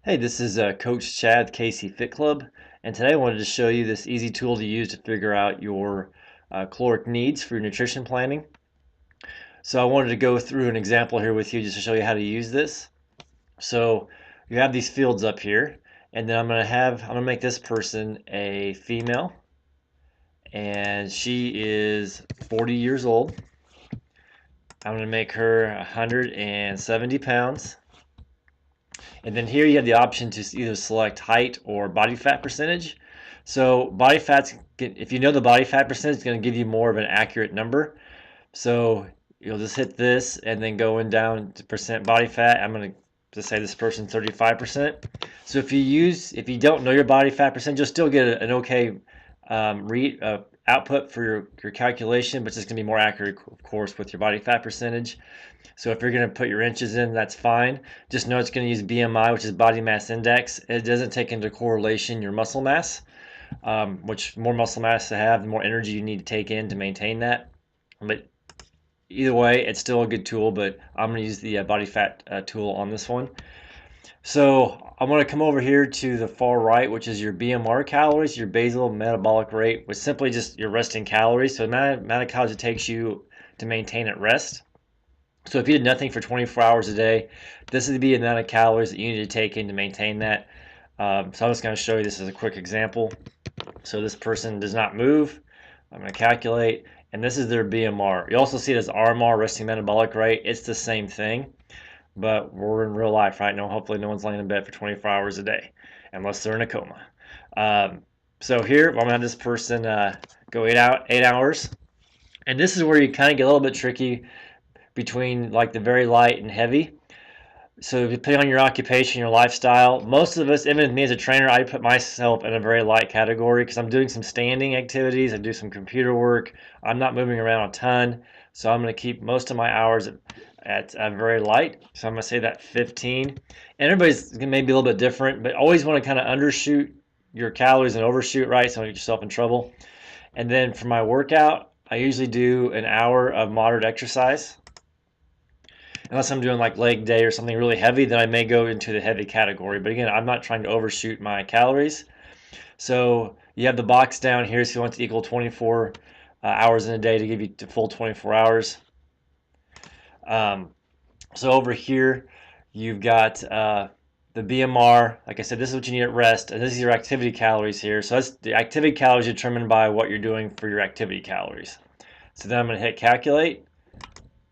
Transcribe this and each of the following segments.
Hey, this is Coach Chad, KC Fit Club, and today I wanted to show you this easy tool to use to figure out your caloric needs for your nutrition planning. So I wanted to go through an example here with you just to show you how to use this. So you have these fields up here, and then I'm gonna make this person a female, and she is 40 years old. I'm gonna make her 170 pounds. And then here you have the option to either select height or body fat percentage. So body fat's, if you know the body fat percentage, it's going to give you more of an accurate number. So you'll just hit this and then going down to percent body fat. I'm going to just say this person's 35%. So if you don't know your body fat percentage, you'll still get an okay output for your calculation, but it's just going to be more accurate, of course, with your body fat percentage. So if you're going to put your inches in, that's fine. Just know it's going to use BMI, which is body mass index. It doesn't take into correlation your muscle mass, which more muscle mass to have, the more energy you need to take in to maintain that. But either way, it's still a good tool, but I'm going to use the body fat tool on this one. So I'm going to come over here to the far right, which is your BMR calories, your basal metabolic rate, which is simply just your resting calories. So the amount of calories it takes you to maintain at rest. So if you did nothing for 24 hours a day, this would be the amount of calories that you need to take in to maintain that. So I'm just going to show you this as a quick example. So this person does not move. I'm going to calculate, and this is their BMR. You also see it as RMR, resting metabolic rate. It's the same thing, but we're in real life right now. Hopefully no one's laying in bed for 24 hours a day, unless they're in a coma. So here, I'm going to have this person go 8 hours. And this is where you kind of get a little bit tricky between like the very light and heavy. So depending on your occupation, your lifestyle, most of us, even me as a trainer, I put myself in a very light category because I'm doing some standing activities. I do some computer work. I'm not moving around a ton. So I'm going to keep most of my hours at very light. So I'm going to say that 15. And everybody's going to maybe a little bit different, but always want to kind of undershoot your calories and overshoot, right? So don't get yourself in trouble. And then for my workout, I usually do an hour of moderate exercise. Unless I'm doing like leg day or something really heavy, then I may go into the heavy category. But again, I'm not trying to overshoot my calories. So you have the box down here, so you want to equal 24 hours in a day to give you the full 24 hours. So over here, you've got the BMR. Like I said, this is what you need at rest, and this is your activity calories here. So that's the activity calories determined by what you're doing for your activity calories. So then I'm going to hit calculate.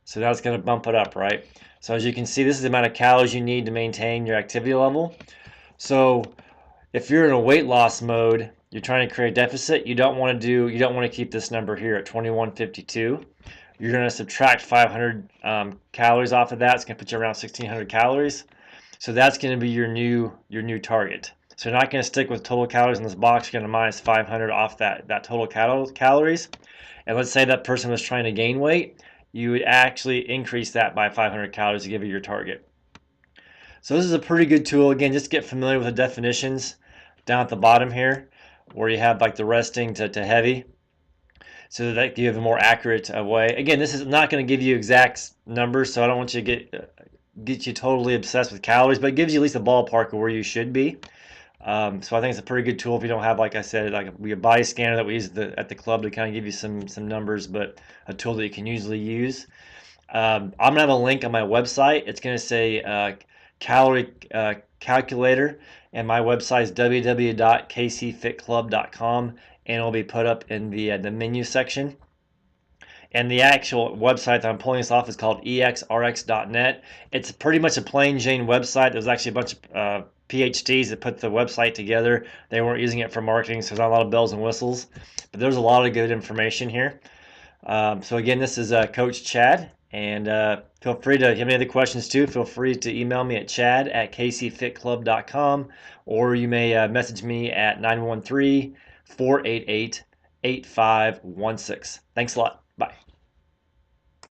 So now it's going to bump it up, right? So as you can see, this is the amount of calories you need to maintain your activity level. So if you're in a weight loss mode, you're trying to create a deficit, you don't want to keep this number here at 2152. You're going to subtract 500 calories off of that. It's going to put you around 1600 calories. So that's going to be your new target. So you're not going to stick with total calories in this box. You're going to minus 500 off that total calories. And let's say that person was trying to gain weight. You would actually increase that by 500 calories to give you your target. So this is a pretty good tool. Again, just get familiar with the definitions down at the bottom here, where you have like the resting to heavy, so that you have a more accurate way. Again, this is not going to give you exact numbers, so I don't want you to get you totally obsessed with calories, but it gives you at least a ballpark of where you should be. So I think it's a pretty good tool if you don't have, like I said, like a body scanner that we use at the club to kind of give you some numbers, but a tool that you can usually use. I'm gonna have a link on my website. It's gonna say Caloric calculator, and my website is www.kcfitclub.com, and it'll be put up in the menu section. And the actual website that I'm pulling this off is called exrx.net. It's pretty much a plain Jane website. There's actually a bunch of PhDs that put the website together. They weren't using it for marketing, so there's not a lot of bells and whistles. But there's a lot of good information here. So again, this is Coach Chad. And feel free to, if you have any other questions too, feel free to email me at chad@kcfitclub.com, or you may message me at 913-488-8516. Thanks a lot. Bye.